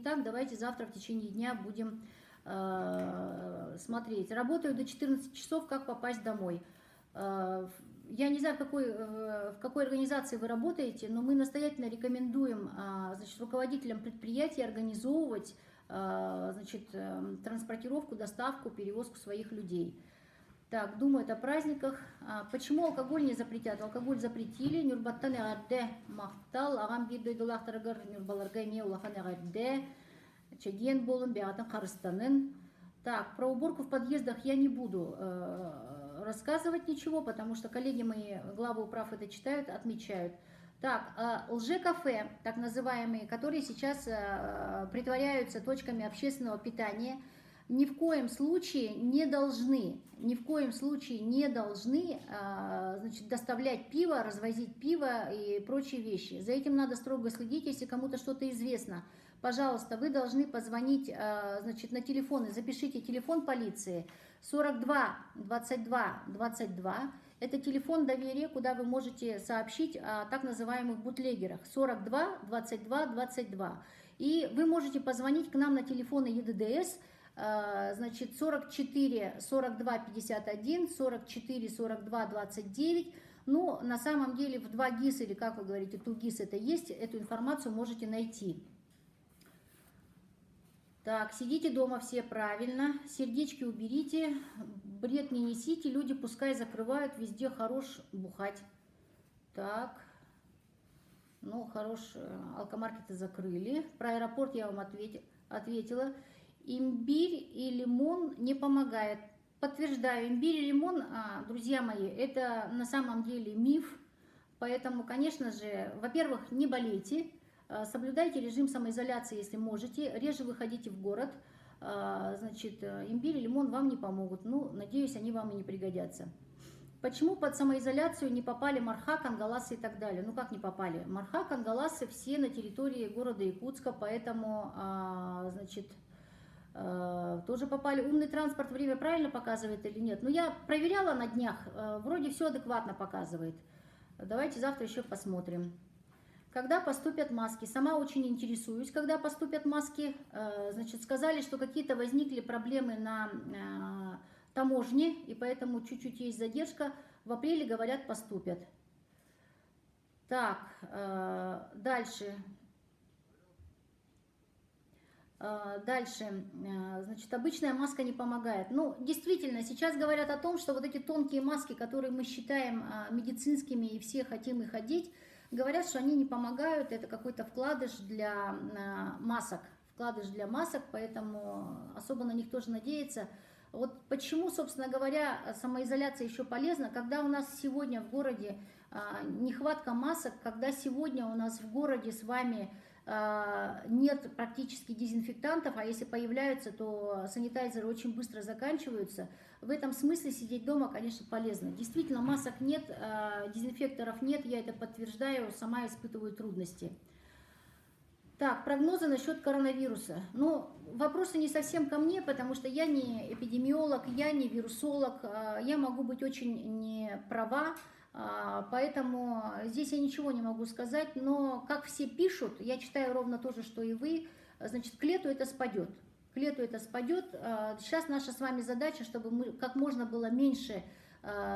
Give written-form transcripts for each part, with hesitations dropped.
так, давайте завтра в течение дня будем смотреть. Работаю до 14 часов, как попасть домой? Я не знаю, в какой организации вы работаете, но мы настоятельно рекомендуем, значит, руководителям предприятий организовывать, значит, транспортировку, доставку, перевозку своих людей. Так, думают о праздниках. Почему алкоголь не запретят? Алкоголь запретили. Нюрбаттан эгадде мақтал, ағам бір дөйділақтырығыр нюрбаларға не улахан эгадде, чеген болын, беғатын қарыстанын. Так, про уборку в подъездах я не буду рассказывать ничего, потому что коллеги мои, главы управ это читают, отмечают. Так, лже-кафе, так называемые, которые сейчас притворяются точками общественного питания, ни в коем случае не должны, значит, доставлять пиво, развозить пиво и прочие вещи. За этим надо строго следить, если кому-то что-то известно. Пожалуйста, вы должны позвонить, значит, на телефоны, запишите телефон полиции 42 22 22. Это телефон доверия, куда вы можете сообщить о так называемых бутлегерах 42 22 22. И вы можете позвонить к нам на телефоны ЕДДС, значит, 44 42 51, 44 42 29. Ну, на самом деле в 2 ГИС, или как вы говорите, 2 ГИС это есть, эту информацию можете найти. Так, сидите дома все правильно, сердечки уберите, бред не несите, люди пускай закрывают, везде хорош бухать. Так, ну, хорош, алкомаркеты закрыли, про аэропорт я вам ответила. Имбирь и лимон не помогает. Подтверждаю, имбирь и лимон, друзья мои, это на самом деле миф. Поэтому, конечно же, во-первых, не болейте, соблюдайте режим самоизоляции, если можете, реже выходите в город. Значит, имбирь и лимон вам не помогут. Ну, надеюсь, они вам и не пригодятся. Почему под самоизоляцию не попали Марха, Кангаласы и так далее? Ну, как не попали? Марха, Кангаласы все на территории города Якутска, поэтому, значит, тоже попали. Умный транспорт время правильно показывает или нет? Ну, я проверяла на днях, вроде все адекватно показывает. Давайте завтра еще посмотрим. Когда поступят маски? Сама очень интересуюсь, когда поступят маски. Значит, сказали, что какие-то возникли проблемы на таможне, и поэтому чуть-чуть есть задержка. В апреле, говорят, поступят. Так, дальше. Дальше, значит, обычная маска не помогает. Ну, действительно, сейчас говорят о том, что вот эти тонкие маски, которые мы считаем медицинскими и все хотим их одеть, говорят, что они не помогают, это какой-то вкладыш для масок, поэтому особо на них тоже надеяться. Вот почему, собственно говоря, самоизоляция еще полезна, когда у нас сегодня в городе нехватка масок, когда сегодня у нас в городе с вами нет практически дезинфектантов, а если появляются, то санитайзеры очень быстро заканчиваются. В этом смысле сидеть дома, конечно, полезно. Действительно, масок нет, дезинфекторов нет, я это подтверждаю, сама испытываю трудности. Так, прогнозы насчет коронавируса. Ну, вопросы не совсем ко мне, потому что я не эпидемиолог, я не вирусолог, я могу быть очень не права, поэтому здесь я ничего не могу сказать, но как все пишут, я читаю ровно то же, что и вы, значит, к лету это спадет. К лету это спадет. Сейчас наша с вами задача, чтобы мы как можно было меньше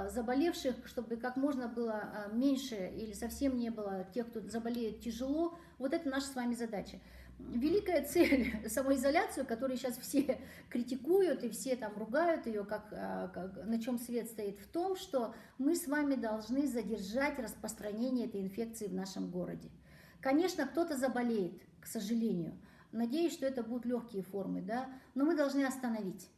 заболевших, чтобы как можно было меньше или совсем не было тех, кто заболеет тяжело. Вот это наша с вами задача. Великая цель самоизоляцию, которую сейчас все критикуют и все там ругают ее, на чем свет стоит, в том, что мы с вами должны задержать распространение этой инфекции в нашем городе. Конечно, кто-то заболеет, к сожалению. Надеюсь, что это будут легкие формы, да? Но мы должны остановить,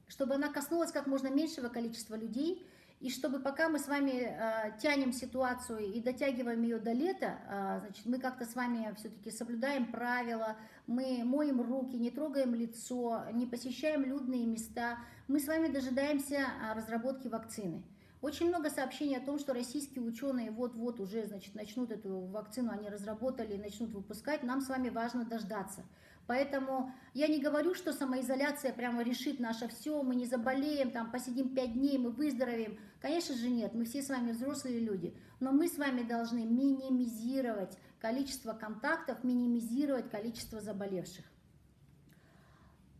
чтобы она коснулась как можно меньшего количества людей, и чтобы пока мы с вами тянем ситуацию и дотягиваем ее до лета, значит, мы как-то с вами все-таки соблюдаем правила, мы моем руки, не трогаем лицо, не посещаем людные места, мы с вами дожидаемся разработки вакцины. Очень много сообщений о том, что российские ученые вот-вот уже, значит, начнут эту вакцину, они разработали и начнут выпускать. Нам с вами важно дождаться. Поэтому я не говорю, что самоизоляция прямо решит наше все, мы не заболеем, там посидим 5 дней, мы выздоровеем. Конечно же нет, мы все с вами взрослые люди, но мы с вами должны минимизировать количество контактов, минимизировать количество заболевших.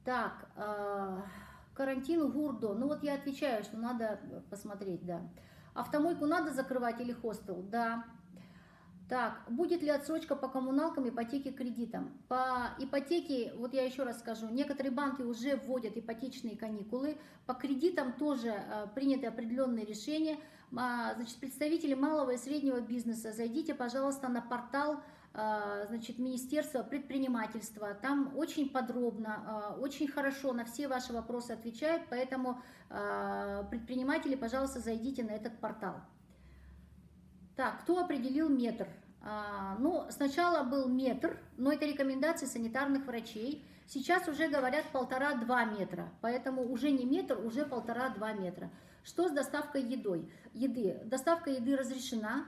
Так, карантин Гурдо. Ну вот я отвечаю, что надо посмотреть, да. Автомойку надо закрывать или хостел? Да. Так, будет ли отсрочка по коммуналкам, ипотеке, кредитам? По ипотеке, вот я еще раз скажу, некоторые банки уже вводят ипотечные каникулы. По кредитам тоже приняты определенные решения. Значит, представители малого и среднего бизнеса, зайдите, пожалуйста, на портал значит, Министерства предпринимательства. Там очень подробно, очень хорошо на все ваши вопросы отвечают, поэтому предприниматели, пожалуйста, зайдите на этот портал. Так, кто определил метр? Ну, сначала был метр, но это рекомендации санитарных врачей. Сейчас уже говорят 1,5–2 метра, поэтому уже не метр, уже 1,5–2 метра. Что с доставкой еды? Доставка еды разрешена,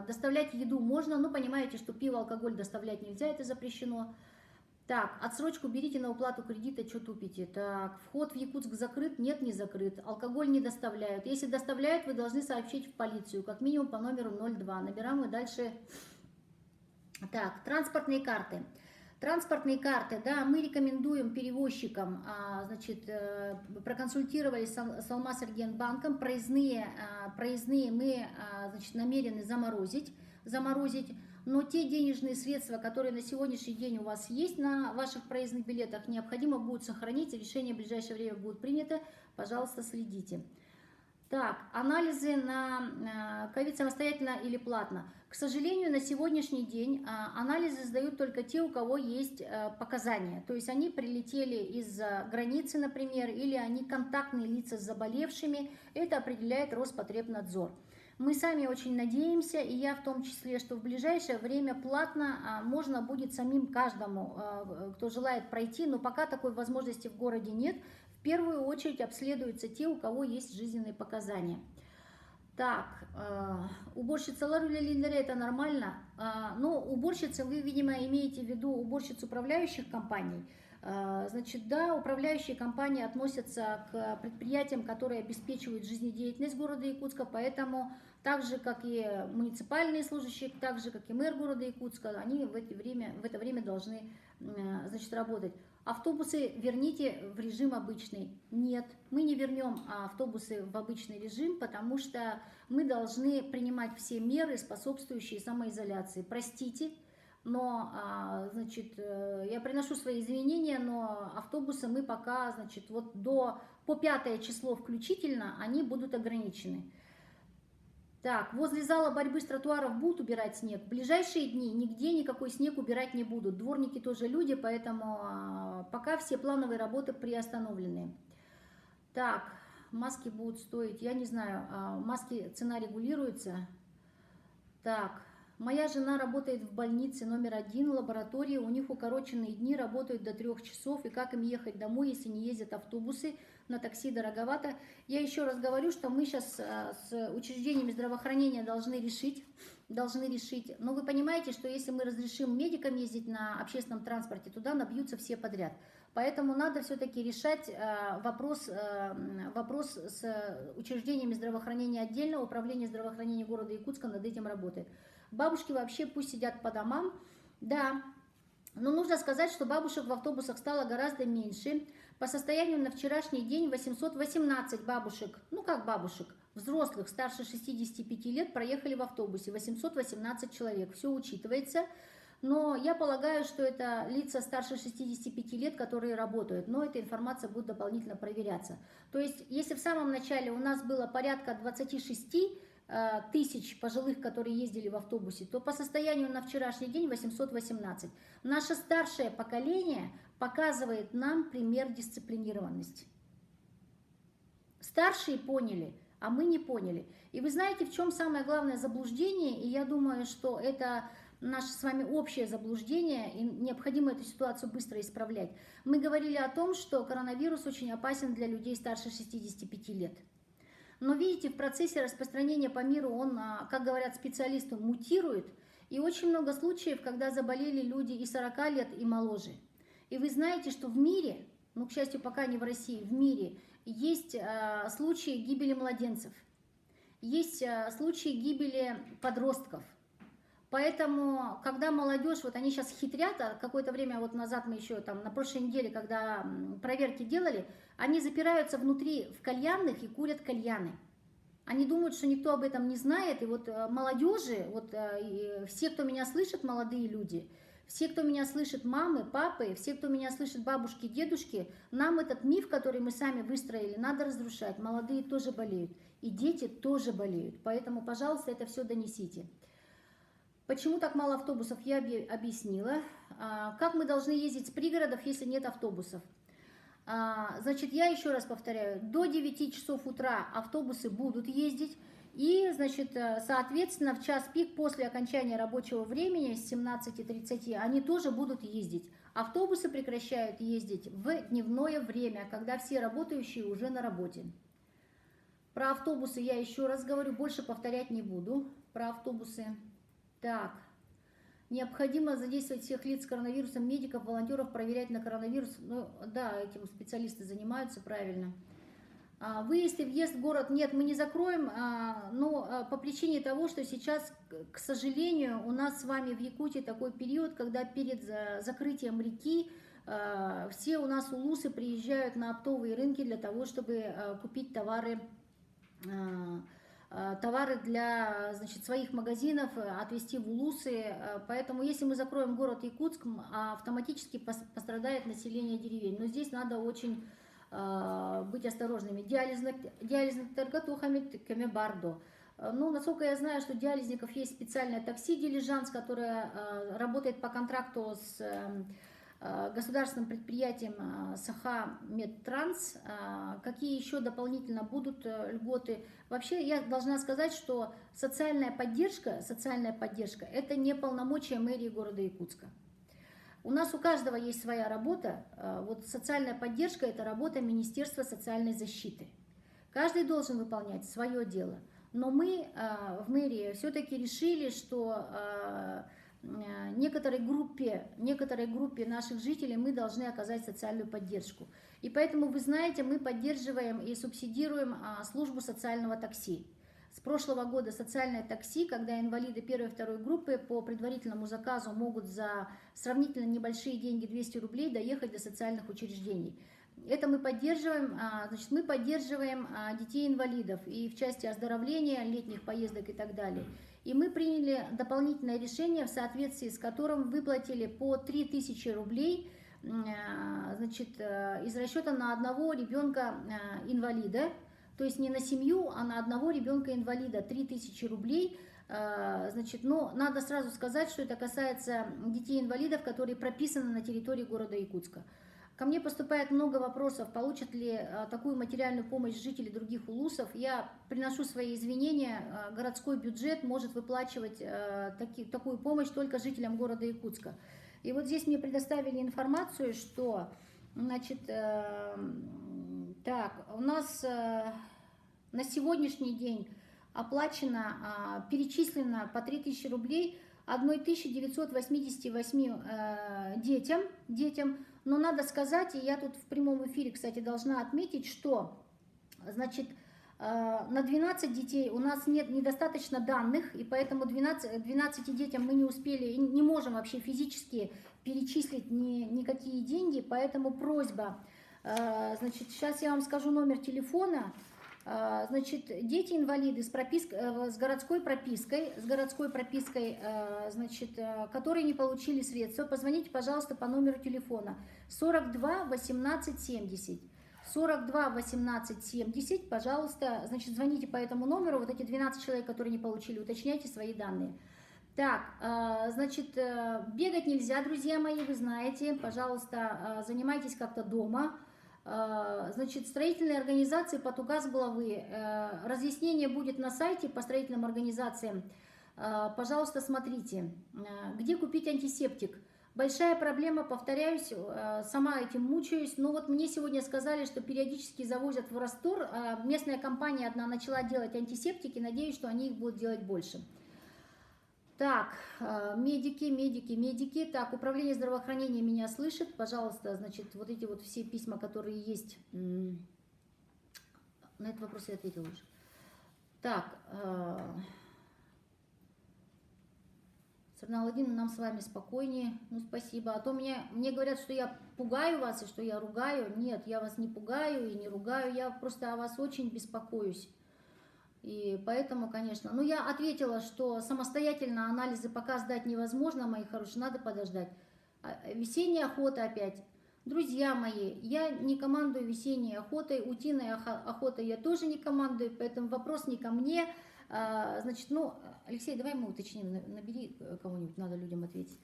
доставлять еду можно, но понимаете, что пиво, алкоголь доставлять нельзя, это запрещено. Так, отсрочку берите на уплату кредита, что тупите? Так, вход в Якутск закрыт? Нет, не закрыт. Алкоголь не доставляют. Если доставляют, вы должны сообщить в полицию, как минимум по номеру 02. Набираем и дальше. Так, транспортные карты. Транспортные карты, да, мы рекомендуем перевозчикам, значит, проконсультировались с Алмаз-Эргенбанком, проездные мы, значит, намерены заморозить. Но те денежные средства, которые на сегодняшний день у вас есть на ваших проездных билетах, необходимо будет сохранить, решение в ближайшее время будет принято, пожалуйста, следите. Так, анализы на ковид самостоятельно или платно? К сожалению, на сегодняшний день анализы сдают только те, у кого есть показания. То есть они прилетели из-за границы, например, или они контактные лица с заболевшими. Это определяет Роспотребнадзор. Мы сами очень надеемся, и я в том числе, что в ближайшее время платно можно будет самим каждому, кто желает пройти, но пока такой возможности в городе нет. В первую очередь обследуются те, у кого есть жизненные показания. Так, уборщица Ларуля Линдере, это нормально? Но уборщица, вы, видимо, имеете в виду уборщиц управляющих компаний. Значит, да, управляющие компании относятся к предприятиям, которые обеспечивают жизнедеятельность города Якутска, поэтому так же, как и муниципальные служащие, так же, как и мэр города Якутска, они в это время должны, значит, работать. Автобусы верните в режим обычный. Нет, мы не вернем автобусы в обычный режим, потому что мы должны принимать все меры, способствующие самоизоляции. Простите, но, значит, я приношу свои извинения, но автобусы мы пока, значит, вот по 5 число включительно, они будут ограничены. Так, возле зала борьбы с тротуаров будут убирать снег. В ближайшие дни нигде никакой снег убирать не будут. Дворники тоже люди, поэтому пока все плановые работы приостановлены. Так, маски будут стоить, я не знаю, маски, цена регулируется. Так, моя жена работает в больнице номер 1, лаборатории, у них укороченные дни, работают до 3 часов, и как им ехать домой, если не ездят автобусы, на такси дороговато. Я еще раз говорю, что мы сейчас с учреждениями здравоохранения должны решить, но вы понимаете, что если мы разрешим медикам ездить на общественном транспорте, туда набьются все подряд. Поэтому надо все-таки решать вопрос с учреждениями здравоохранения отдельно. Управление здравоохранения города Якутска над этим работает. Бабушки вообще пусть сидят по домам. Да, но нужно сказать, что бабушек в автобусах стало гораздо меньше. По состоянию на вчерашний день 818 бабушек, ну как бабушек, взрослых старше 65 лет проехали в автобусе. 818 человек, все учитывается. Но я полагаю, что это лица старше 65 лет, которые работают, но эта информация будет дополнительно проверяться. То есть, если в самом начале у нас было порядка 26 тысяч пожилых, которые ездили в автобусе, то по состоянию на вчерашний день 818. Наше старшее поколение показывает нам пример дисциплинированности. Старшие поняли, а мы не поняли. И вы знаете, в чем самое главное заблуждение, и я думаю, что это наше с вами общее заблуждение, и необходимо эту ситуацию быстро исправлять. Мы говорили о том, что коронавирус очень опасен для людей старше 65 лет. Но видите, в процессе распространения по миру он, как говорят специалисты, мутирует. И очень много случаев, когда заболели люди и 40 лет, и моложе. И вы знаете, что в мире, ну, к счастью, пока не в России, в мире есть случаи гибели младенцев, есть случаи гибели подростков. Поэтому, когда молодежь, вот они сейчас хитрят, а какое-то время вот назад мы еще там на прошлой неделе, когда проверки делали, они запираются внутри в кальянных и курят кальяны. Они думают, что никто об этом не знает, и вот молодежи, вот все, кто меня слышит, молодые люди, все, кто меня слышит, мамы, папы, все, кто меня слышит, бабушки, дедушки, нам этот миф, который мы сами выстроили, надо разрушать. Молодые тоже болеют, и дети тоже болеют, поэтому, пожалуйста, это все донесите. Почему так мало автобусов, я объяснила. Как мы должны ездить с пригородов, если нет автобусов? Значит, я еще раз повторяю, до 9 часов утра автобусы будут ездить. И, значит, соответственно, в час пик после окончания рабочего времени с 17:30 они тоже будут ездить. Автобусы прекращают ездить в дневное время, когда все работающие уже на работе. Про автобусы я еще раз говорю, больше повторять не буду. Про автобусы. Так, необходимо задействовать всех лиц с коронавирусом, медиков, волонтеров, проверять на коронавирус. Ну, да, этим специалисты занимаются, правильно. Выезд и въезд в город нет, мы не закроем, но по причине того, что сейчас, к сожалению, у нас с вами в Якутии такой период, когда перед закрытием реки все у нас улусы приезжают на оптовые рынки для того, чтобы купить товары для, значит, своих магазинов, отвезти в улусы. Поэтому если мы закроем город Якутск, автоматически пострадает население деревень. Но здесь надо очень быть осторожными. Диализных торгатухами бардо. Ну, насколько я знаю, что диализников есть специальное такси «Дилижанс», которое работает по контракту с государственным предприятием Саха Медтранс. Какие еще дополнительно будут льготы? Вообще я должна сказать, что социальная поддержка – это не полномочия мэрии города Якутска. У нас у каждого есть своя работа. Вот социальная поддержка – это работа Министерства социальной защиты. Каждый должен выполнять свое дело. Но мы в мэрии все-таки решили, что некоторой группе наших жителей мы должны оказать социальную поддержку. И поэтому, вы знаете, мы поддерживаем и субсидируем службу социального такси. С прошлого года социальное такси, когда инвалиды первой и второй группы по предварительному заказу могут за сравнительно небольшие деньги, 200 рублей, доехать до социальных учреждений. Это мы поддерживаем, значит, мы поддерживаем детей-инвалидов и в части оздоровления, летних поездок и так далее. И мы приняли дополнительное решение, в соответствии с которым выплатили по 3000 рублей, значит, из расчета на одного ребенка инвалида, то есть не на семью, а на одного ребенка инвалида 3000 рублей. Значит, но надо сразу сказать, что это касается детей-инвалидов, которые прописаны на территории города Якутска. Ко мне поступает много вопросов, получат ли такую материальную помощь жители других улусов. Я приношу свои извинения. Городской бюджет может выплачивать такую помощь только жителям города Якутска. И вот здесь мне предоставили информацию, что, значит, так, у нас на сегодняшний день оплачено, перечислено по 3000 рублей 1988 детям. Но надо сказать, и я тут в прямом эфире, кстати, должна отметить, что, значит, на 12 детей у нас нет недостаточно данных, и поэтому 12 детям мы не успели, и не можем вообще физически перечислить никакие деньги, поэтому просьба, значит, сейчас я вам скажу номер телефона. Значит, дети-инвалиды с городской пропиской, значит, которые не получили средства, позвоните, пожалуйста, по номеру телефона 42 18 70. 42 18 70, пожалуйста, значит, звоните по этому номеру, вот эти 12 человек, которые не получили, уточняйте свои данные. Так, значит, бегать нельзя, друзья мои, вы знаете, пожалуйста, занимайтесь как-то дома. Значит, строительные организации Потугас главы. Разъяснение будет на сайте по строительным организациям. Пожалуйста, смотрите. Где купить антисептик? Большая проблема, повторяюсь, сама этим мучаюсь. Но вот мне сегодня сказали, что периодически завозят в Ростор. Местная компания одна начала делать антисептики. Надеюсь, что они их будут делать больше. Так, медики. Так, управление здравоохранения меня слышит. Пожалуйста, значит, вот эти вот все письма, которые есть. На этот вопрос я ответила уже. Так, Аладдин, нам с вами спокойнее. Ну, спасибо. А то мне говорят, что я пугаю вас и что я ругаю. Нет, я вас не пугаю и не ругаю. Я просто о вас очень беспокоюсь. И поэтому, конечно, ну я ответила, что самостоятельно анализы пока сдать невозможно, мои хорошие, надо подождать. Весенняя охота опять. Друзья мои, я не командую весенней охотой, утиной охотой я тоже не командую, поэтому вопрос не ко мне. Значит, ну, Алексей, давай мы уточним, набери кого-нибудь, надо людям ответить.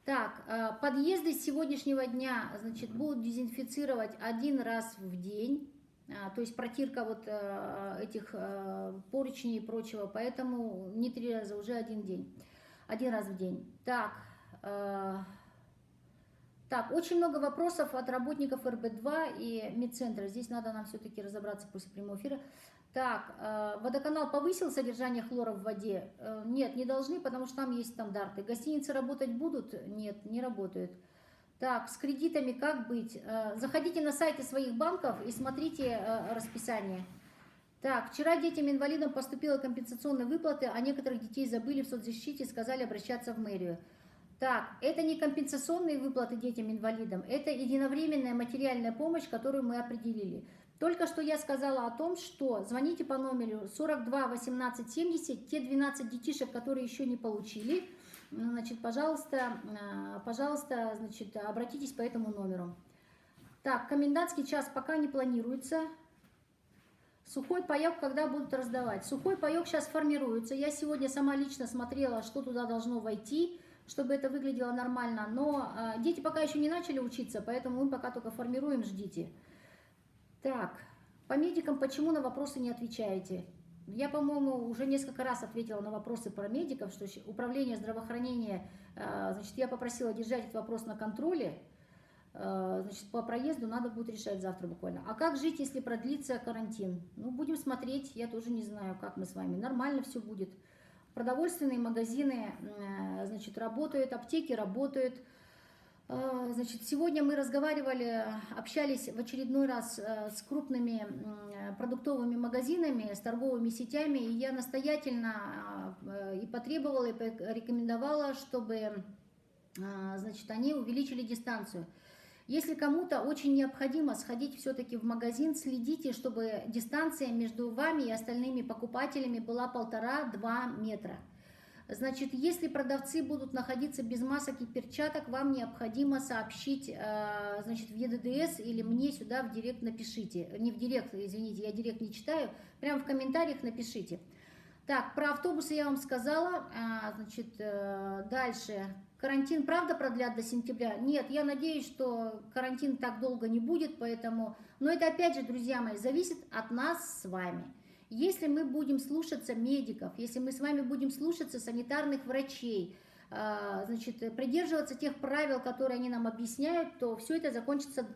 Так, подъезды с сегодняшнего дня, значит, будут дезинфицировать 1 раз в день. То есть протирка вот этих поручней и прочего, поэтому не 3 раза, уже 1 день, 1 раз в день. Так, очень много вопросов от работников РБ-2 и медцентра. Здесь надо нам все-таки разобраться после прямого эфира. Так, водоканал повысил содержание хлора в воде? Нет, не должны, потому что там есть стандарты. Гостиницы работать будут? Нет, не работают. Так, с кредитами как быть? Заходите на сайты своих банков и смотрите расписание. Так, вчера детям-инвалидам поступила компенсационная выплата, а некоторых детей забыли в соцзащите и сказали обращаться в мэрию. Так, это не компенсационные выплаты детям-инвалидам, это единовременная материальная помощь, которую мы определили. Только что я сказала о том, что звоните по номеру 42 18 70, те 12 детишек, которые еще не получили, значит, пожалуйста, значит, обратитесь по этому номеру. Так, комендантский час пока не планируется. Сухой паёк когда будут раздавать? Сухой паёк сейчас формируется. Я сегодня сама лично смотрела, что туда должно войти, чтобы это выглядело нормально. Но дети пока еще не начали учиться, поэтому мы пока только формируем, ждите. Так, по медикам почему на вопросы не отвечаете? Я, по-моему, уже несколько раз ответила на вопросы про медиков, что управление здравоохранения, значит, я попросила держать этот вопрос на контроле, значит, по проезду надо будет решать завтра буквально. А как жить, если продлится карантин? Ну, будем смотреть, я тоже не знаю, как мы с вами. Нормально все будет. Продовольственные магазины, значит, работают, аптеки работают. Значит, сегодня мы разговаривали, общались в очередной раз с крупными продуктовыми магазинами, с торговыми сетями, и я настоятельно и потребовала, и рекомендовала, чтобы, значит, они увеличили дистанцию. Если кому-то очень необходимо сходить все-таки в магазин, следите, чтобы дистанция между вами и остальными покупателями была 1,5–2 метра. Значит, если продавцы будут находиться без масок и перчаток, вам необходимо сообщить, значит, в ЕДДС или мне сюда в директ напишите. Не в директ, извините, я директ не читаю, прямо в комментариях напишите. Так, про автобусы я вам сказала. Значит, дальше. Карантин правда продлят до сентября? Нет, я надеюсь, что карантин так долго не будет, поэтому... Но это опять же, друзья мои, зависит от нас с вами. Если мы будем слушаться медиков, если мы с вами будем слушаться санитарных врачей, значит, придерживаться тех правил, которые они нам объясняют, то все это закончится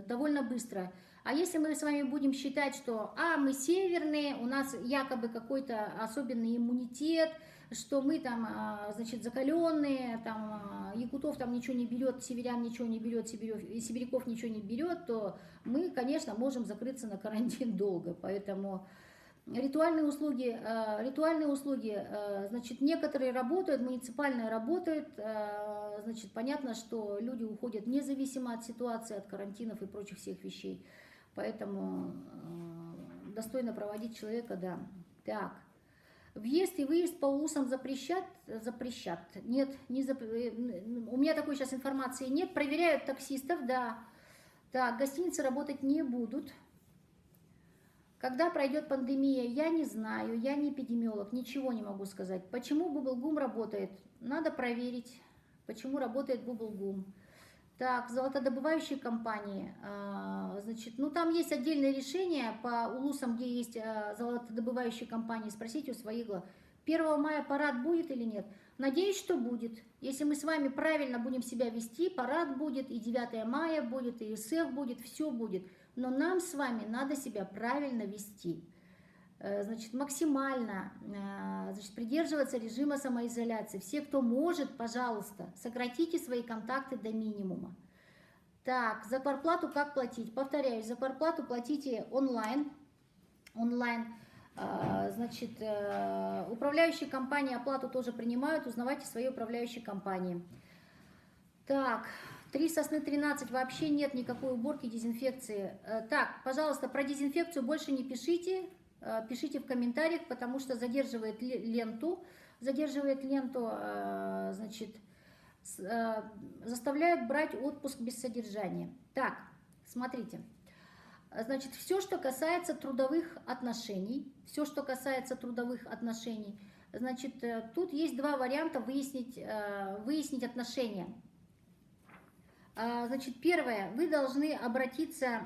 довольно быстро. А если мы с вами будем считать, что мы северные, у нас якобы какой-то особенный иммунитет, что мы там, значит, закаленные, там, якутов там ничего не берет, северян ничего не берет, сибиряков ничего не берет, то мы, конечно, можем закрыться на карантин долго. Поэтому ритуальные услуги, значит, некоторые работают, муниципальные работают, значит, понятно, что люди уходят независимо от ситуации, от карантинов и прочих всех вещей. Поэтому достойно проводить человека, да. Так. Въезд и выезд по улусам запрещат? Запрещат. Нет, не у меня такой сейчас информации нет. Проверяют таксистов, да. Так, гостиницы работать не будут. Когда пройдет пандемия, я не знаю, я не эпидемиолог, ничего не могу сказать. Почему Бублгум работает? Надо проверить, почему работает Бублгум. Так, золотодобывающие компании, значит, ну там есть отдельное решение по улусам, где есть золотодобывающие компании, спросите у своих глав. 1 мая парад будет или нет? Надеюсь, что будет. Если мы с вами правильно будем себя вести, парад будет, и 9 мая будет, и СЭФ будет, все будет. Но нам с вами надо себя правильно вести. Значит, максимально, значит, придерживаться режима самоизоляции. Все, кто может, пожалуйста, сократите свои контакты до минимума. Так, за квартплату как платить? Повторяюсь, за квартплату платите онлайн. Значит, управляющие компании оплату тоже принимают, узнавайте свои управляющие компании. Так, 3 сосны 13, вообще нет никакой уборки, дезинфекции. Так, пожалуйста, про дезинфекцию больше не пишите, пишите в комментариях, потому что задерживает ленту, значит, заставляет брать отпуск без содержания. Так, смотрите. Значит, все, что касается трудовых отношений, значит, тут есть два варианта выяснить отношения. Значит, первое, вы должны обратиться,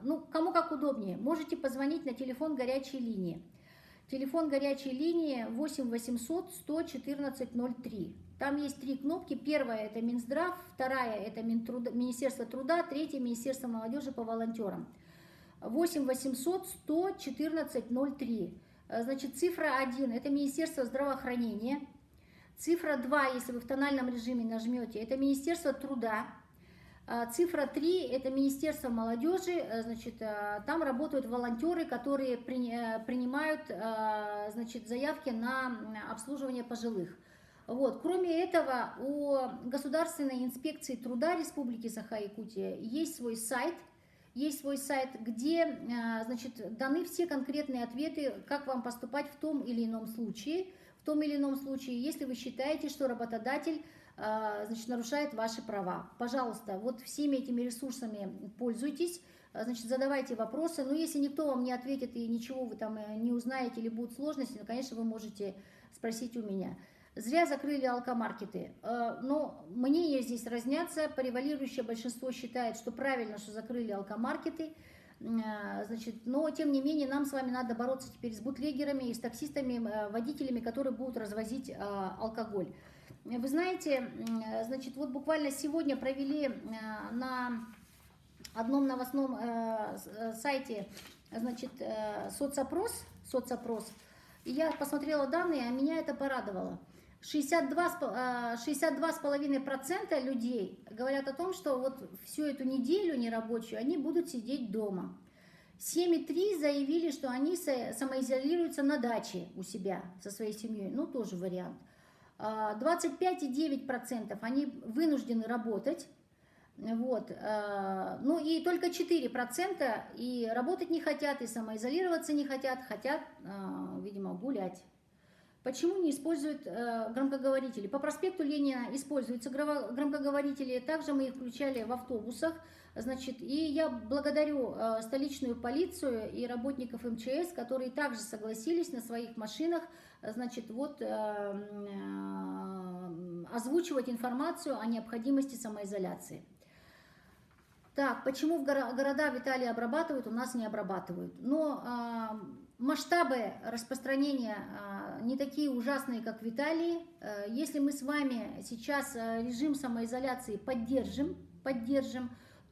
ну, кому как удобнее, можете позвонить на телефон горячей линии. Телефон горячей линии 8 800 114 03. Там есть 3 кнопки. Первая – это Минздрав, вторая – это Министерство труда, третья – Министерство молодежи по волонтерам. 8 800 114 03. Значит, цифра 1 – это Министерство здравоохранения. Цифра 2, если вы в тональном режиме нажмете, это Министерство труда. Цифра 3 – это Министерство молодежи. Значит, там работают волонтеры, которые принимают, значит, заявки на обслуживание пожилых. Вот. Кроме этого, у Государственной инспекции труда Республики Саха-Якутия есть свой сайт, где, значит, даны все конкретные ответы, как вам поступать в том или ином случае. Если вы считаете, что работодатель, значит, нарушает ваши права. Пожалуйста, вот всеми этими ресурсами пользуйтесь, значит, задавайте вопросы. Но если никто вам не ответит и ничего вы там не узнаете или будут сложности, то, конечно, вы можете спросить у меня. Зря закрыли алкомаркеты. Но мнения здесь разнятся. Превалирующее большинство считает, что правильно, что закрыли алкомаркеты. Значит, но, тем не менее, нам с вами надо бороться теперь с бутлегерами и с таксистами, водителями, которые будут развозить алкоголь. Вы знаете, значит, вот буквально сегодня провели на одном новостном сайте, значит, соцопрос, и я посмотрела данные, а меня это порадовало. 62,5% людей говорят о том, что вот всю эту неделю нерабочую они будут сидеть дома. 7,3% заявили, что они самоизолируются на даче у себя со своей семьей, ну тоже вариант. 25,9% они вынуждены работать, вот. Ну и только 4% и работать не хотят, и самоизолироваться не хотят, видимо, гулять. Почему не используют громкоговорители? По проспекту Ленина используются громкоговорители, также мы их включали в автобусах. Значит, и я благодарю столичную полицию и работников МЧС, которые также согласились на своих машинах, значит, вот озвучивать информацию о необходимости самоизоляции. Так, почему в города в Италии обрабатывают, у нас не обрабатывают? Но масштабы распространения не такие ужасные, как в Италии. Если мы с вами сейчас режим самоизоляции поддержим,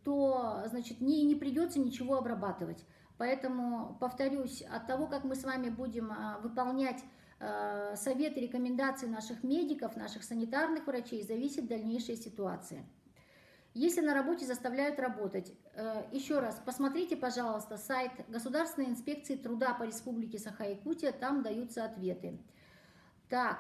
то, значит, не придется ничего обрабатывать. Поэтому, повторюсь, от того, как мы с вами будем выполнять советы, рекомендации наших медиков, наших санитарных врачей, зависит дальнейшая ситуация. Если на работе заставляют работать, еще раз, посмотрите, пожалуйста, сайт Государственной инспекции труда по Республике Саха-Якутия, там даются ответы. Так,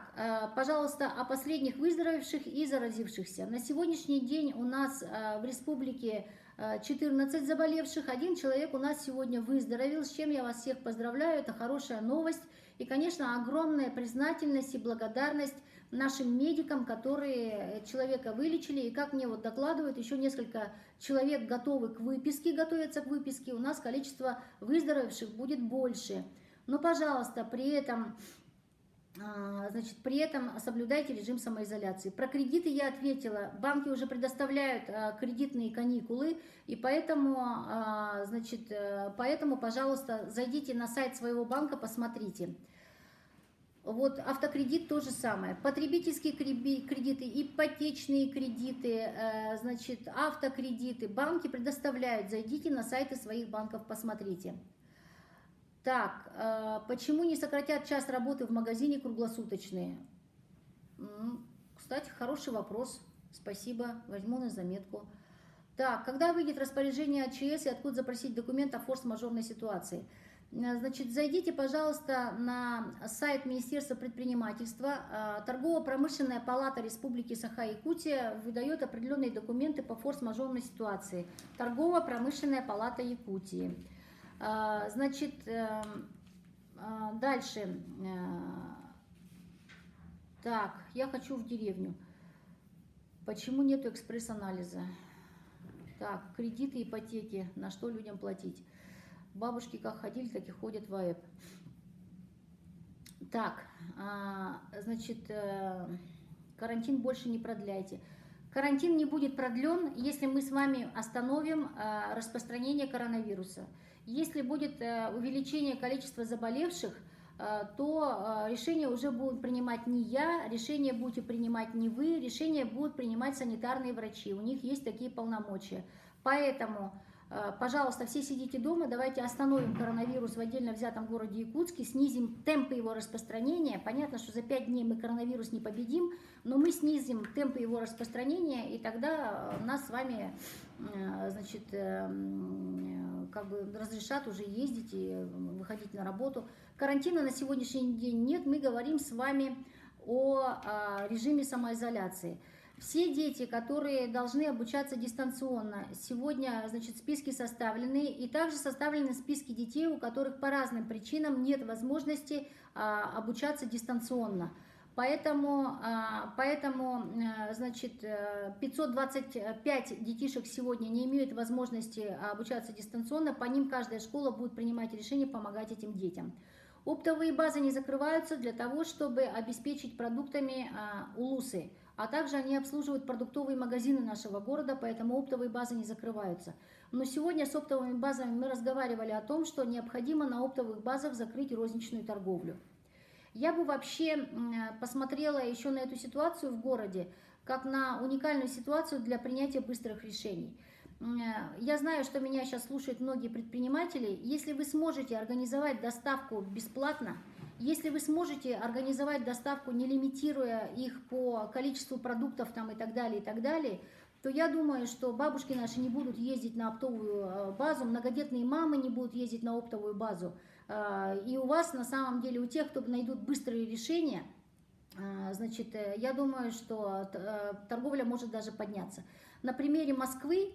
пожалуйста, о последних выздоровевших и заразившихся. На сегодняшний день у нас в республике 14 заболевших, один человек у нас сегодня выздоровел, с чем я вас всех поздравляю, это хорошая новость. И, конечно, огромная признательность и благодарность нашим медикам, которые человека вылечили. И как мне вот докладывают, еще несколько человек готовятся к выписке. У нас количество выздоровевших будет больше. Но, пожалуйста, при этом соблюдайте режим самоизоляции. Про кредиты я ответила. Банки уже предоставляют кредитные каникулы, и поэтому, пожалуйста, зайдите на сайт своего банка, посмотрите. Вот автокредит то же самое. Потребительские кредиты, ипотечные кредиты, значит, автокредиты. Банки предоставляют. Зайдите на сайты своих банков, посмотрите. Так, почему не сократят час работы в магазине круглосуточные? Кстати, хороший вопрос. Спасибо, возьму на заметку. Так, когда выйдет распоряжение от ЧС и откуда запросить документ о форс-мажорной ситуации? Значит, зайдите, пожалуйста, на сайт Министерства предпринимательства. Торгово-промышленная палата Республики Саха-Якутия выдает определенные документы по форс-мажорной ситуации. Торгово-промышленная палата Якутии. Значит, дальше. Так, я хочу в деревню. Почему нету экспресс-анализа? Так, кредиты, ипотеки, на что людям платить? Бабушки как ходили, так и ходят в АЭП. Так, значит, карантин больше не продляйте. Карантин не будет продлен, если мы с вами остановим распространение коронавируса. Если будет увеличение количества заболевших, то решение уже будут принимать не я, решение будете принимать не вы, решение будут принимать санитарные врачи. У них есть такие полномочия. Поэтому, пожалуйста, все сидите дома, давайте остановим коронавирус в отдельно взятом городе Якутске, снизим темпы его распространения. Понятно, что за 5 дней мы коронавирус не победим, но мы снизим темпы его распространения, и тогда нас с вами, значит, как бы разрешат уже ездить и выходить на работу. Карантина на сегодняшний день нет, мы говорим с вами о режиме самоизоляции. Все дети, которые должны обучаться дистанционно, сегодня, значит, списки составлены, и также составлены списки детей, у которых по разным причинам нет возможности обучаться дистанционно. Поэтому, значит, 525 детишек сегодня не имеют возможности обучаться дистанционно, по ним каждая школа будет принимать решение помогать этим детям. Оптовые базы не закрываются для того, чтобы обеспечить продуктами улусы, а также они обслуживают продуктовые магазины нашего города, поэтому оптовые базы не закрываются. Но сегодня с оптовыми базами мы разговаривали о том, что необходимо на оптовых базах закрыть розничную торговлю. Я бы вообще посмотрела еще на эту ситуацию в городе, как на уникальную ситуацию для принятия быстрых решений. Я знаю, что меня сейчас слушают многие предприниматели. Если вы сможете организовать доставку бесплатно, если вы сможете организовать доставку, не лимитируя их по количеству продуктов там, и так далее, то я думаю, что бабушки наши не будут ездить на оптовую базу, многодетные мамы не будут ездить на оптовую базу. И у вас, на самом деле, у тех, кто найдут быстрые решения, значит, я думаю, что торговля может даже подняться. На примере Москвы,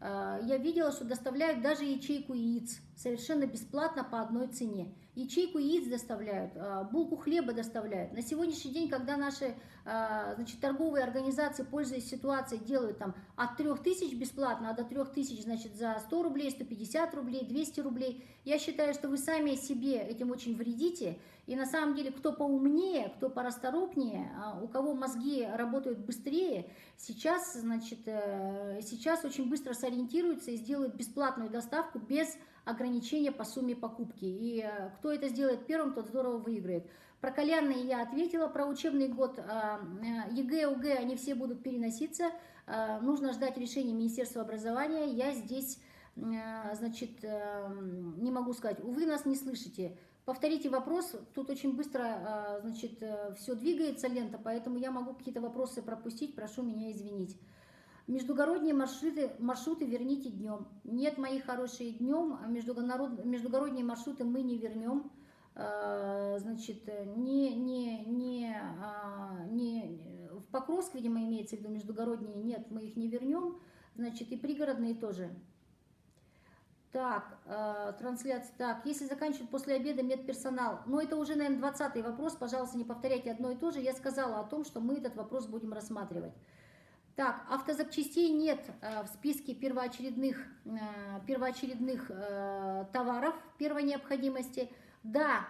я видела, что доставляют даже ячейку яиц совершенно бесплатно по одной цене. Ячейку яиц доставляют, булку хлеба доставляют. На сегодняшний день, когда наши, значит, торговые организации, пользуясь ситуацией, делают там от 3000 бесплатно, а до 3000, значит, за 100 рублей, 150 рублей, 200 рублей, я считаю, что вы сами себе этим очень вредите. И на самом деле, кто поумнее, кто порасторопнее, у кого мозги работают быстрее, сейчас, значит, сейчас очень быстро сориентируются и сделают бесплатную доставку без ограничения по сумме покупки. И кто это сделает первым, тот здорово выиграет. Про кальянные я ответила, про учебный год ЕГЭ, ОГЭ, они все будут переноситься. Нужно ждать решения Министерства образования. Я здесь, значит, не могу сказать. Увы, нас не слышите. Повторите вопрос, тут очень быстро, значит, все двигается, лента, поэтому я могу какие-то вопросы пропустить, прошу меня извинить. Междугородние маршруты верните днем. Нет, мои хорошие, днем. Междугородние маршруты мы не вернем. Значит, в Покровск, видимо, имеется в виду междугородние, нет, мы их не вернем. Значит, и пригородные тоже. Так, трансляция. Так, если заканчивают после обеда медперсонал. Но это уже, наверное, 20-й вопрос. Пожалуйста, не повторяйте одно и то же. Я сказала о том, что мы этот вопрос будем рассматривать. Так, автозапчастей нет в списке первоочередных товаров первой необходимости. Да,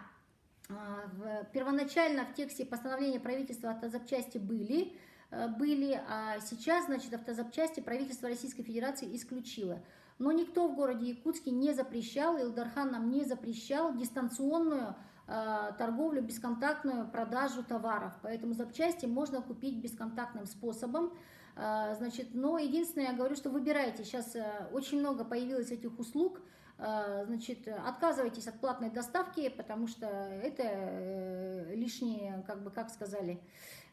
первоначально в тексте постановления правительства автозапчасти были, а сейчас, значит, автозапчасти правительство Российской Федерации исключило. Но никто в городе Якутске не запрещал, Илдархан нам не запрещал дистанционную торговлю, бесконтактную продажу товаров. Поэтому запчасти можно купить бесконтактным способом. Значит, но единственное, я говорю, что выбирайте. Сейчас очень много появилось этих услуг. Значит, отказывайтесь от платной доставки, потому что это лишние, как сказали,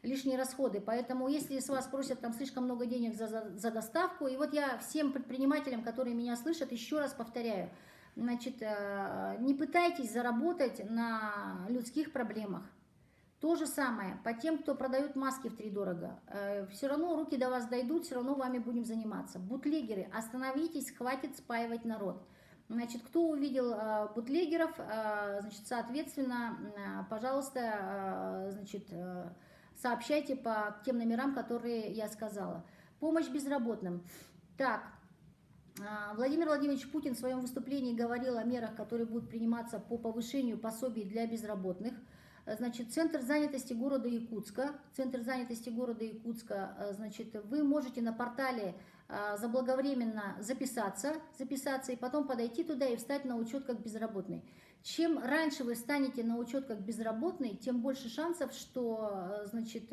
лишние расходы. Поэтому, если с вас просят там слишком много денег за доставку, и вот я всем предпринимателям, которые меня слышат, еще раз повторяю, Значит, не пытайтесь заработать на людских проблемах. То же самое по тем, кто продает маски втридорого. Все равно руки до вас дойдут, все равно вами будем заниматься. Бутлегеры, остановитесь, хватит спаивать народ. Значит, кто увидел бутлегеров, значит, соответственно, пожалуйста, значит, сообщайте по тем номерам, которые я сказала. Помощь безработным. Так, Владимир Владимирович Путин в своем выступлении говорил о мерах, которые будут приниматься по повышению пособий для безработных. Значит, Центр занятости города Якутска, значит, вы можете на портале заблаговременно записаться и потом подойти туда и встать на учет как безработный. Чем раньше вы встанете на учет как безработный, тем больше шансов, что, значит,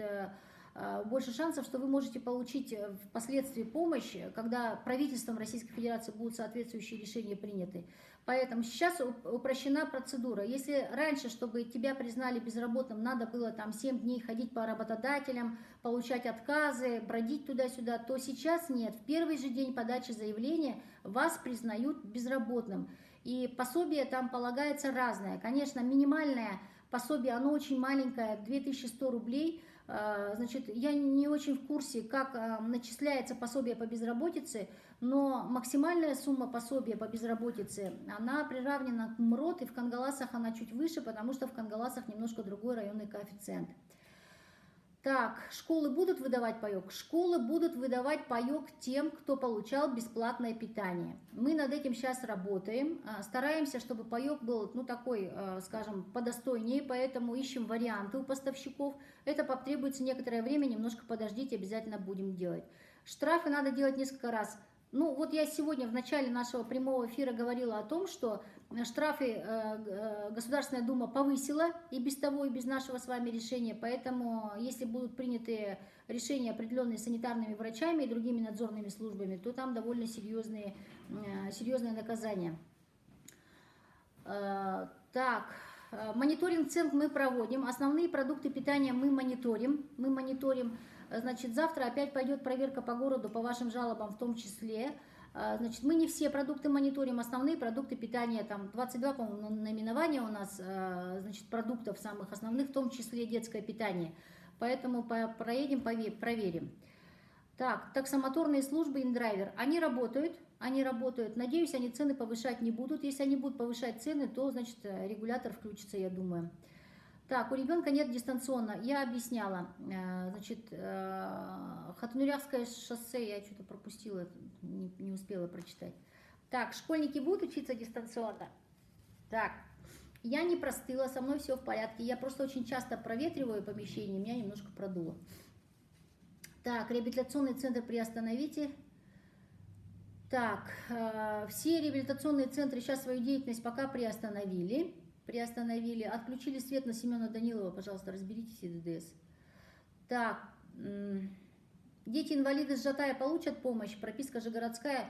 вы можете получить впоследствии помощь, когда правительством Российской Федерации будут соответствующие решения приняты. Поэтому сейчас упрощена процедура. Если раньше, чтобы тебя признали безработным, надо было там 7 дней ходить по работодателям, получать отказы, бродить туда-сюда, то сейчас нет. В первый же день подачи заявления вас признают безработным. И пособие там полагается разное. Конечно, минимальное пособие, оно очень маленькое, 2100 рублей. Значит, я не очень в курсе, как начисляется пособие по безработице, но максимальная сумма пособия по безработице, она приравнена к МРОТ, и в Кангаласах она чуть выше, потому что в Кангаласах немножко другой районный коэффициент. Так, школы будут выдавать паёк? Школы будут выдавать паёк тем, кто получал бесплатное питание. Мы над этим сейчас работаем, стараемся, чтобы паёк был, ну, такой, скажем, подостойнее, поэтому ищем варианты у поставщиков. Это потребуется некоторое время, немножко подождите, обязательно будем делать. Штрафы надо делать несколько раз. Ну, вот я сегодня в начале нашего прямого эфира говорила о том, что штрафы Государственная Дума повысила и без того, и без нашего с вами решения. Поэтому, если будут приняты решения, определенные санитарными врачами и другими надзорными службами, то там довольно серьезные наказания. Так, мониторинг цен мы проводим. Основные продукты питания мы мониторим. Значит, завтра опять пойдет проверка по городу, по вашим жалобам в том числе. Значит, мы не все продукты мониторим, основные продукты питания, там 22, по-моему, наименования у нас, значит, продуктов самых основных, в том числе детское питание. Поэтому проедем, проверим. Так, таксомоторные службы, индрайвер, они работают. Надеюсь, они цены повышать не будут. Если они будут повышать цены, то, значит, регулятор включится, я думаю. Так, у ребенка нет дистанционно. Я объясняла. Значит, Хатунурякское шоссе, я что-то пропустила, не успела прочитать. Так, школьники будут учиться дистанционно? Так, я не простыла, со мной все в порядке. Я просто очень часто проветриваю помещение, меня немножко продуло. Так, реабилитационный центр приостановите. Так, все реабилитационные центры сейчас свою деятельность пока приостановили. Отключили свет на Семена Данилова, пожалуйста, разберитесь, и ДДС. Так, дети-инвалиды с Жатая получат помощь, прописка же городская.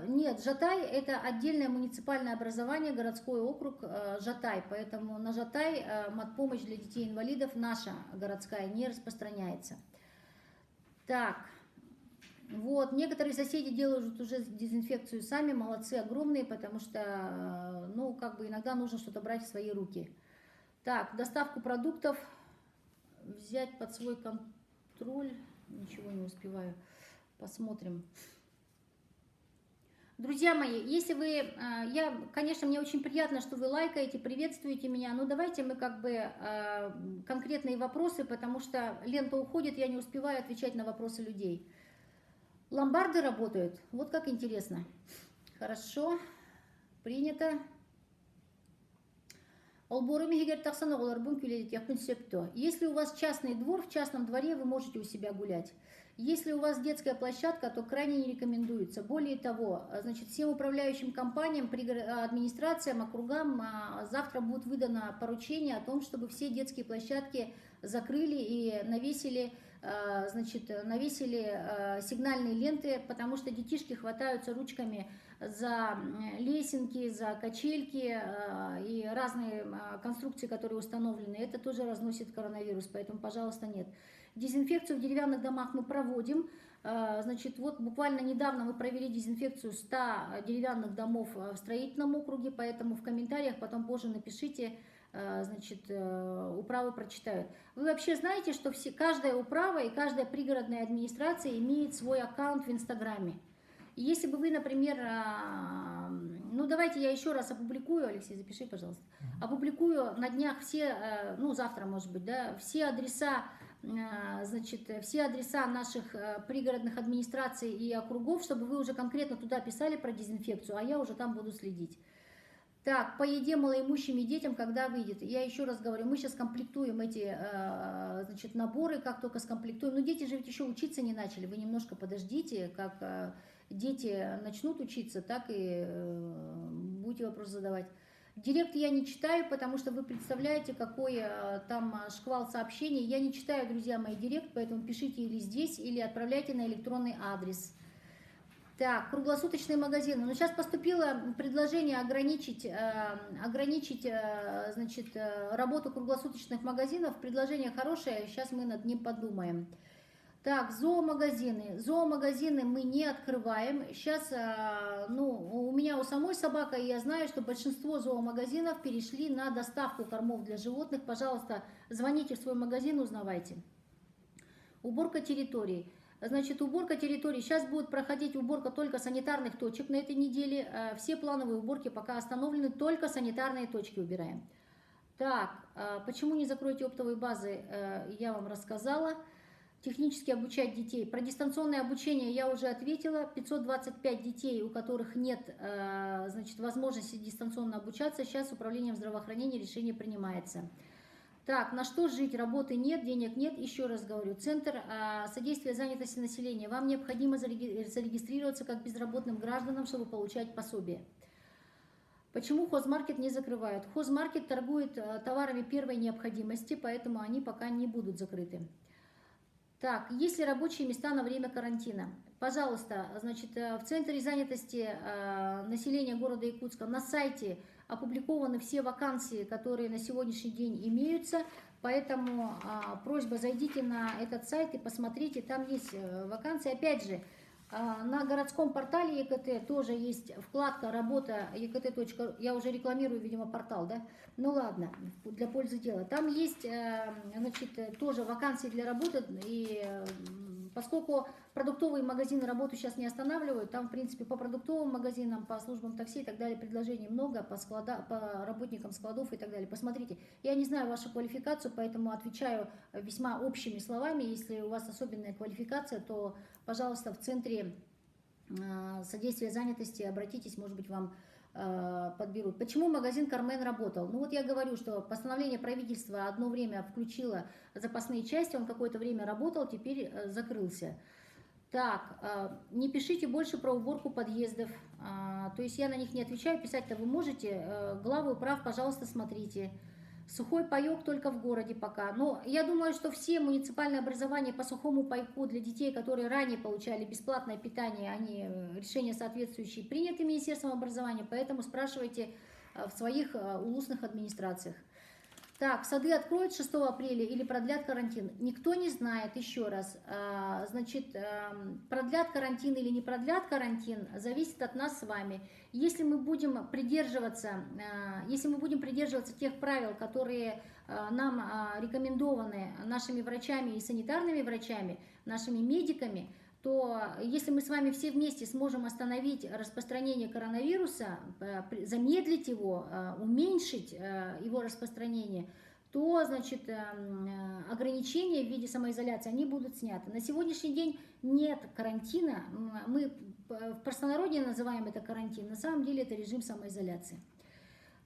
Нет, Жатай – это отдельное муниципальное образование, городской округ Жатай, поэтому на Жатай матпомощь для детей-инвалидов наша городская не распространяется. Так, вот, некоторые соседи делают уже дезинфекцию сами, молодцы огромные, потому что, ну, как бы иногда нужно что-то брать в свои руки. Так, доставку продуктов взять под свой контроль, ничего не успеваю, посмотрим. Друзья мои, если вы, конечно, мне очень приятно, что вы лайкаете, приветствуете меня, но давайте мы как бы конкретные вопросы, потому что лента уходит, я не успеваю отвечать на вопросы людей. Ломбарды работают. Вот как интересно. Хорошо. Принято. Если у вас частный двор, в частном дворе вы можете у себя гулять. Если у вас детская площадка, то крайне не рекомендуется. Более того, значит, всем управляющим компаниям, администрациям, округам завтра будет выдано поручение о том, чтобы все детские площадки закрыли и навесили сигнальные ленты, потому что детишки хватаются ручками за лесенки, за качельки и разные конструкции, которые установлены. Это тоже разносит коронавирус, поэтому, пожалуйста, нет. Дезинфекцию в деревянных домах мы проводим. Значит, вот буквально недавно мы провели дезинфекцию 100 деревянных домов в строительном округе, поэтому в комментариях потом позже напишите, значит, управы прочитают. Вы вообще знаете, что каждая управа и каждая пригородная администрация имеет свой аккаунт в Инстаграме? И если бы вы, например, ну давайте я еще раз опубликую, Алексей, запиши, пожалуйста, опубликую на днях все, ну завтра, может быть, да, все адреса, значит, все адреса наших пригородных администраций и округов, чтобы вы уже конкретно туда писали про дезинфекцию, а я уже там буду следить. Так, по еде малоимущим и детям, когда выйдет? Я еще раз говорю, мы сейчас комплектуем эти, значит, наборы, как только скомплектуем. Но дети же ведь еще учиться не начали, вы немножко подождите, как дети начнут учиться, так и будете вопрос задавать. Директ я не читаю, потому что вы представляете, какой там шквал сообщений. Я не читаю, друзья мои, директ, поэтому пишите или здесь, или отправляйте на электронный адрес. Так, круглосуточные магазины. Но сейчас поступило предложение ограничить, значит, работу круглосуточных магазинов. Предложение хорошее, сейчас мы над ним подумаем. Так, зоомагазины. Зоомагазины мы не открываем. Сейчас, ну, у меня у самой собака, и я знаю, что большинство зоомагазинов перешли на доставку кормов для животных. Пожалуйста, звоните в свой магазин, узнавайте. Уборка территорий. Значит, уборка территорий. Сейчас будет проходить уборка только санитарных точек на этой неделе. Все плановые уборки пока остановлены, только санитарные точки убираем. Так, почему не закроете оптовые базы, я вам рассказала. Технически обучать детей. Про дистанционное обучение я уже ответила. 525 детей, у которых нет, значит, возможности дистанционно обучаться. Сейчас управлением здравоохранения решение принимается. Так, на что жить? Работы нет, денег нет. Еще раз говорю, Центр содействия занятости населения. Вам необходимо зарегистрироваться как безработным гражданам, чтобы получать пособие. Почему хозмаркет не закрывают? Хозмаркет торгует товарами первой необходимости, поэтому они пока не будут закрыты. Так, есть ли рабочие места на время карантина? Пожалуйста, значит, в Центре занятости населения города Якутска на сайте опубликованы все вакансии, которые на сегодняшний день имеются, поэтому просьба, зайдите на этот сайт и посмотрите, там есть вакансии. Опять же, на городском портале ЕКТ тоже есть вкладка «Работа ЕКТ. Я уже рекламирую, видимо, портал, да? Ну ладно, для пользы дела. Там есть, значит, тоже вакансии для работы, и поскольку продуктовые магазины работу сейчас не останавливают, там, в принципе, по продуктовым магазинам, по службам такси и так далее предложений много, по работникам складов и так далее. Посмотрите, я не знаю вашу квалификацию, поэтому отвечаю весьма общими словами. Если у вас особенная квалификация, то, пожалуйста, в Центре содействия занятости обратитесь, может быть, вам подберут. Почему магазин Кармен работал? Ну вот я говорю, что постановление правительства одно время включило запасные части, он какое-то время работал, теперь закрылся. Так, не пишите больше про уборку подъездов, то есть я на них не отвечаю, писать-то вы можете, главы управ, пожалуйста, смотрите. Сухой паек только в городе пока. Но я думаю, что все муниципальные образования по сухому пайку для детей, которые ранее получали бесплатное питание, они решения соответствующие приняты Министерством образования, поэтому спрашивайте в своих улусных администрациях. Так, сады откроют 6 апреля или продлят карантин? Никто не знает, еще раз. Значит, продлят карантин или не продлят карантин, зависит от нас с вами. Если мы будем придерживаться тех правил, которые нам рекомендованы нашими врачами и санитарными врачами, нашими медиками, то если мы с вами все вместе сможем остановить распространение коронавируса, замедлить его, уменьшить его распространение, то, значит, ограничения в виде самоизоляции, они будут сняты. На сегодняшний день нет карантина, мы в простонародье называем это карантин, на самом деле это режим самоизоляции.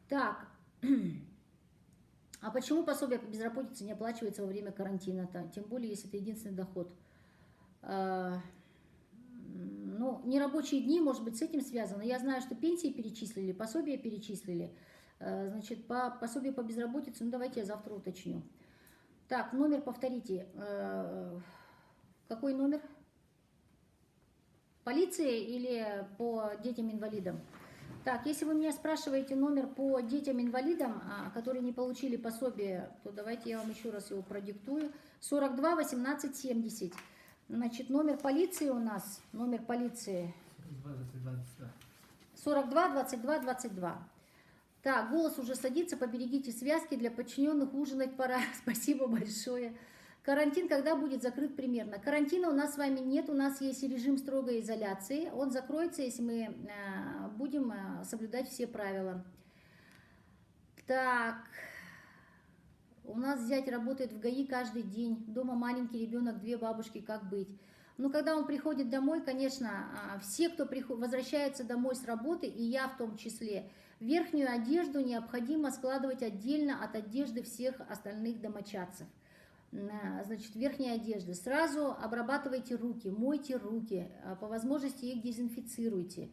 Так, а почему пособие по безработице не оплачивается во время карантина-то, тем более, если это единственный доход? Ну, нерабочие дни, может быть, с этим связано. Я знаю, что пенсии перечислили, пособия перечислили. Значит, по пособию по безработице, ну, давайте я завтра уточню. Так, номер повторите. Какой номер? Полиции или по детям-инвалидам? Так, если вы меня спрашиваете номер по детям-инвалидам, которые не получили пособие, то давайте я вам еще раз его продиктую. 42 18 70. Значит, номер полиции у нас, номер полиции 42 22 22. Так, голос уже садится, поберегите связки, для подчиненных ужинать пора. Спасибо большое. Карантин когда будет закрыт примерно? Карантина у нас с вами нет, у нас есть режим строгой изоляции. Он закроется, если мы будем соблюдать все правила. Так, у нас зять работает в ГАИ каждый день, дома маленький ребенок, 2 бабушки, как быть? Ну, когда он приходит домой, конечно, все, кто возвращается домой с работы, и я в том числе, верхнюю одежду необходимо складывать отдельно от одежды всех остальных домочадцев. Значит, верхней одежды. Сразу обрабатывайте руки, мойте руки, по возможности их дезинфицируйте.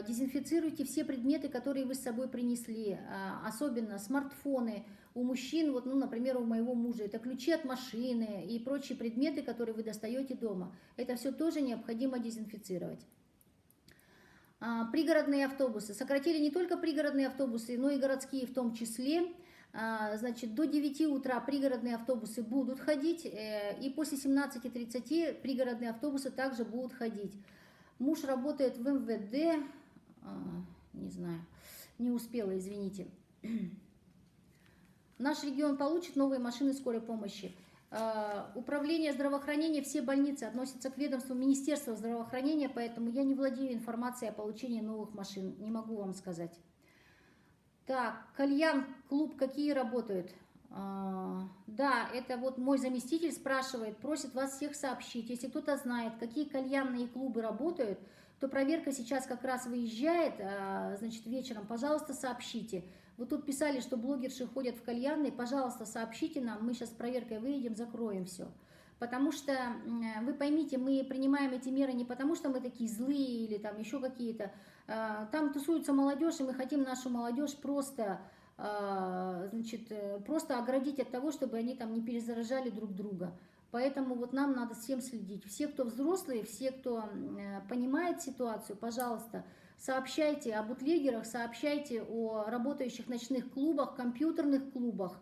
Дезинфицируйте все предметы, которые вы с собой принесли, особенно смартфоны. У мужчин, вот, ну, например, у моего мужа, это ключи от машины и прочие предметы, которые вы достаете дома. Это все тоже необходимо дезинфицировать. Пригородные автобусы. Сократили не только пригородные автобусы, но и городские в том числе. Значит, до 9 утра пригородные автобусы будут ходить, и после 17:30 пригородные автобусы также будут ходить. Муж работает в МВД, не знаю, не успела, извините. Наш регион получит новые машины скорой помощи. Управление здравоохранения, все больницы относятся к ведомству Министерства здравоохранения, поэтому я не владею информацией о получении новых машин, не могу вам сказать. Так, кальян, клуб какие работают? Да, это вот мой заместитель спрашивает, просит вас всех сообщить. Если кто-то знает, какие кальянные клубы работают, то проверка сейчас как раз выезжает, значит, вечером, пожалуйста, сообщите. Вы тут писали, что блогерши ходят в кальянные, пожалуйста, сообщите нам, мы сейчас с проверкой выедем, закроем все. Потому что, вы поймите, мы принимаем эти меры не потому, что мы такие злые или там еще какие-то. Там тусуется молодежь, и мы хотим нашу молодежь просто, значит, просто оградить от того, чтобы они там не перезаражали друг друга. Поэтому вот нам надо всем следить. Все, кто взрослые, все, кто понимает ситуацию, пожалуйста, сообщайте о бутлегерах, сообщайте о работающих ночных клубах, компьютерных клубах.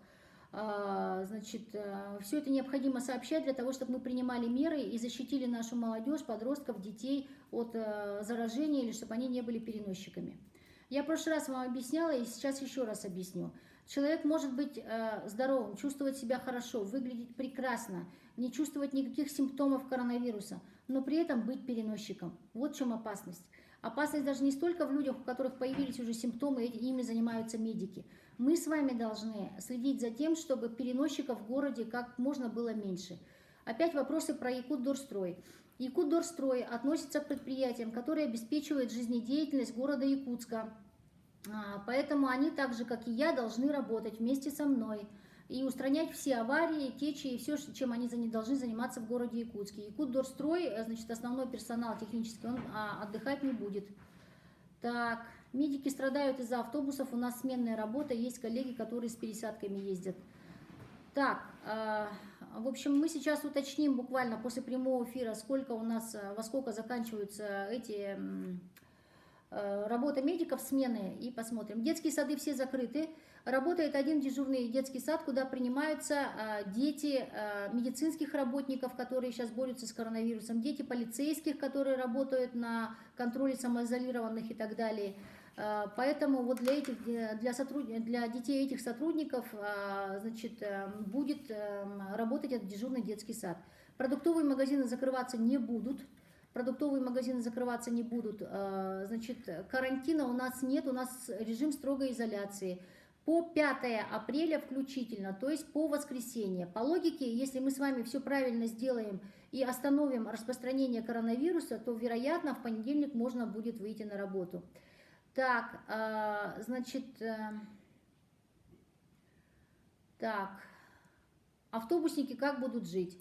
Значит, все это необходимо сообщать для того, чтобы мы принимали меры и защитили нашу молодежь, подростков, детей от заражения или чтобы они не были переносчиками. Я в прошлый раз вам объясняла и сейчас еще раз объясню. Человек может быть здоровым, чувствовать себя хорошо, выглядеть прекрасно, не чувствовать никаких симптомов коронавируса, но при этом быть переносчиком. Вот в чем опасность. Опасность даже не столько в людях, у которых появились уже симптомы, и ими занимаются медики. Мы с вами должны следить за тем, чтобы переносчиков в городе как можно было меньше. Опять вопросы про Якутдорстрой. Якутдорстрой относится к предприятиям, которые обеспечивают жизнедеятельность города Якутска. Поэтому они, так же как и я, должны работать вместе со мной и устранять все аварии, течи и все, чем они должны заниматься в городе Якутске. Якутдорстрой, значит, основной персонал технический, он отдыхать не будет. Так, медики страдают из-за автобусов, у нас сменная работа, есть коллеги, которые с пересадками ездят. Так, в общем, мы сейчас уточним буквально после прямого эфира, сколько у нас, во сколько заканчиваются эти работа медиков, смены, и посмотрим. Детские сады все закрыты. Работает один дежурный детский сад, куда принимаются дети медицинских работников, которые сейчас борются с коронавирусом, дети полицейских, которые работают на контроле самоизолированных и так далее. Поэтому вот для детей этих сотрудников, значит, будет работать этот дежурный детский сад. Продуктовые магазины закрываться не будут. Значит, карантина у нас нет, у нас режим строгой изоляции. По 5 апреля включительно, то есть по воскресенье. По логике, если мы с вами все правильно сделаем и остановим распространение коронавируса, то, вероятно, в понедельник можно будет выйти на работу. Так, значит, так, автобусники как будут жить?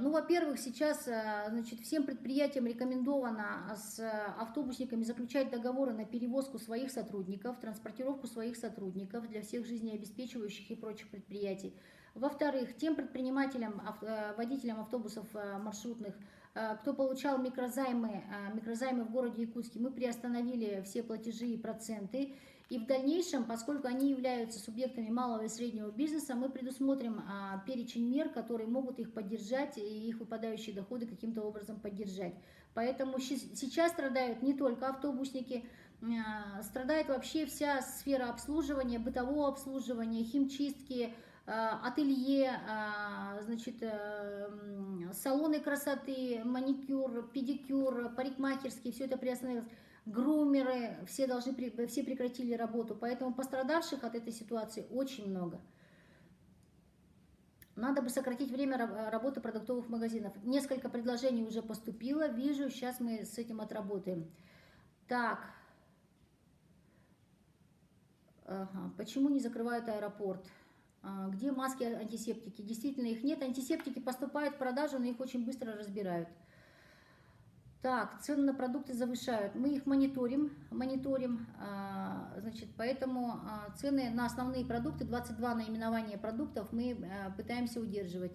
Ну, во-первых, сейчас, значит, всем предприятиям рекомендовано с автобусниками заключать договоры на перевозку своих сотрудников, транспортировку своих сотрудников для всех жизнеобеспечивающих и прочих предприятий. Во-вторых, тем предпринимателям, водителям автобусов маршрутных, кто получал микрозаймы в городе Якутске, мы приостановили все платежи и проценты. И в дальнейшем, поскольку они являются субъектами малого и среднего бизнеса, мы предусмотрим перечень мер, которые могут их поддержать и их выпадающие доходы каким-то образом поддержать. Поэтому сейчас страдают не только автобусники, страдает вообще вся сфера обслуживания, бытового обслуживания, химчистки, ателье, значит, салоны красоты, маникюр, педикюр, парикмахерские, все это приостановилось. Грумеры, все прекратили работу, поэтому пострадавших от этой ситуации очень много. Надо бы сократить время работы продуктовых магазинов. Несколько предложений уже поступило, вижу, сейчас мы с этим отработаем. Так, ага. Почему не закрывают аэропорт? Где маски, антисептики? Действительно, их нет. Антисептики поступают в продажу, но их очень быстро разбирают. Так, цены на продукты завышают. Мы их мониторим, значит, поэтому цены на основные продукты, 22 наименования продуктов, мы пытаемся удерживать.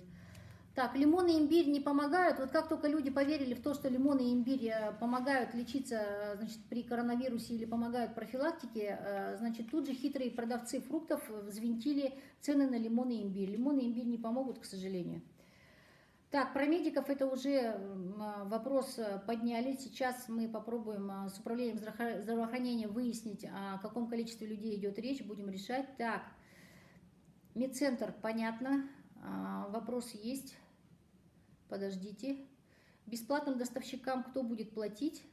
Так, лимон и имбирь не помогают. Вот как только люди поверили в то, что лимон и имбирь помогают лечиться, значит, при коронавирусе или помогают профилактике, значит, тут же хитрые продавцы фруктов взвинтили цены на лимон и имбирь. Лимон и имбирь не помогут, к сожалению. Так, про медиков это уже вопрос подняли. Сейчас мы попробуем с управлением здравоохранения выяснить, о каком количестве людей идет речь, будем решать. Так, медцентр, понятно, вопрос есть. Подождите. Бесплатным доставщикам кто будет платить?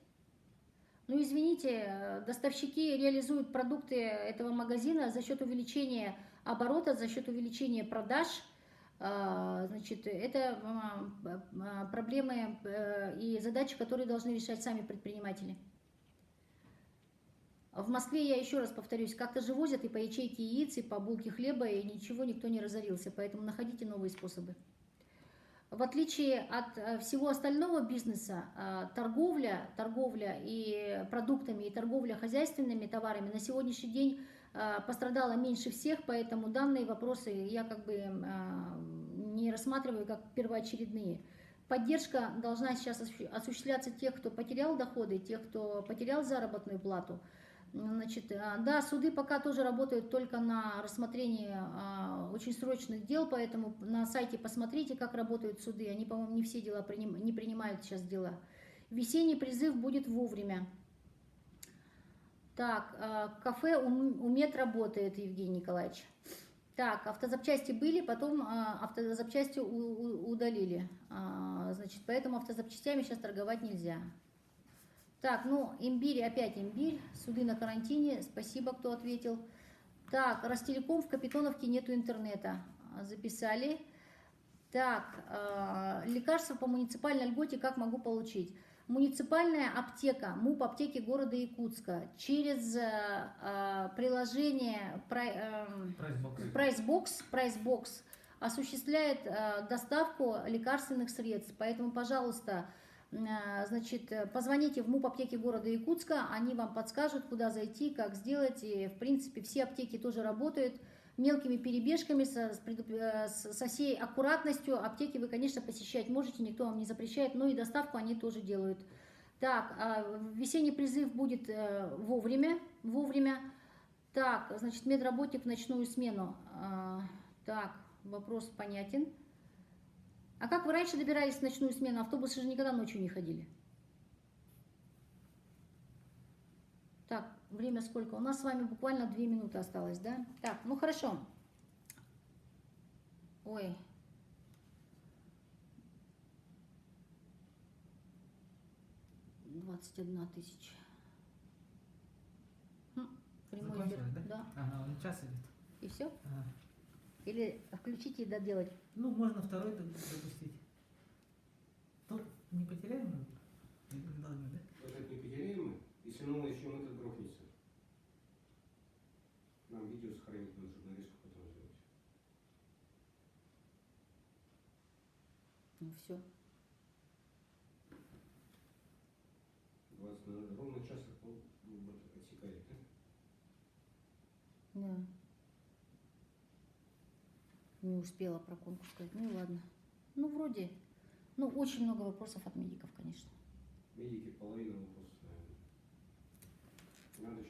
Ну, извините, доставщики реализуют продукты этого магазина за счет увеличения оборота, за счет увеличения продаж. Значит, это проблемы и задачи, которые должны решать сами предприниматели. В Москве, я еще раз повторюсь, как-то же возят и по ячейке яиц, и по булке хлеба, и ничего, никто не разорился, поэтому находите новые способы. В отличие от всего остального бизнеса, торговля и продуктами, и торговля хозяйственными товарами на сегодняшний день пострадала меньше всех, поэтому данные вопросы я как бы не рассматриваю как первоочередные. Поддержка должна сейчас осуществляться тех, кто потерял доходы, тех, кто потерял заработную плату. Значит, да, суды пока тоже работают только на рассмотрении очень срочных дел, поэтому на сайте посмотрите, как работают суды. Они, по-моему, не все дела не принимают сейчас дела. Весенний призыв будет вовремя. Так, кафе УМЕД работает, Евгений Николаевич. Так, автозапчасти были, потом автозапчасти удалили. Значит, поэтому автозапчастями сейчас торговать нельзя. Так, ну, имбирь, опять имбирь, суды на карантине, спасибо, кто ответил. Так, Ростелеком, в Капитоновке нету интернета, записали. Так, лекарства по муниципальной льготе как могу получить? Муниципальная аптека, МУП аптеки города Якутска, через приложение Pricebox осуществляет доставку лекарственных средств, поэтому, пожалуйста, значит, позвоните в МУП аптеки города Якутска, они вам подскажут, куда зайти, как сделать, и, в принципе, все аптеки тоже работают. Мелкими перебежками, со всей аккуратностью аптеки вы, конечно, посещать можете, никто вам не запрещает, но и доставку они тоже делают. Так, весенний призыв будет вовремя. Так, значит, медработник в ночную смену. Так, вопрос понятен. А как вы раньше добирались в ночную смену? Автобусы же никогда ночью не ходили. Так, время сколько? У нас с вами буквально 2 минуты осталось, да? Так, ну хорошо. Ой. $21 000. Прямой эфир, да? Ага, он час идет. И все? Ага. Или включите и доделать? Ну, можно второй допустить. Тут не потеряем мы? Не должны, да? Вот не потеряем мы, если мы начнем, это грохнется. Нам видео сохранить надо, чтобы нарезку потом сделать. Ну все. 20, ровно час отсекает, да? Да. Не успела про конкурс сказать. Ну ладно. Ну вроде. Ну очень много вопросов от медиков, конечно. Медики половина вопросов, наверное. Надо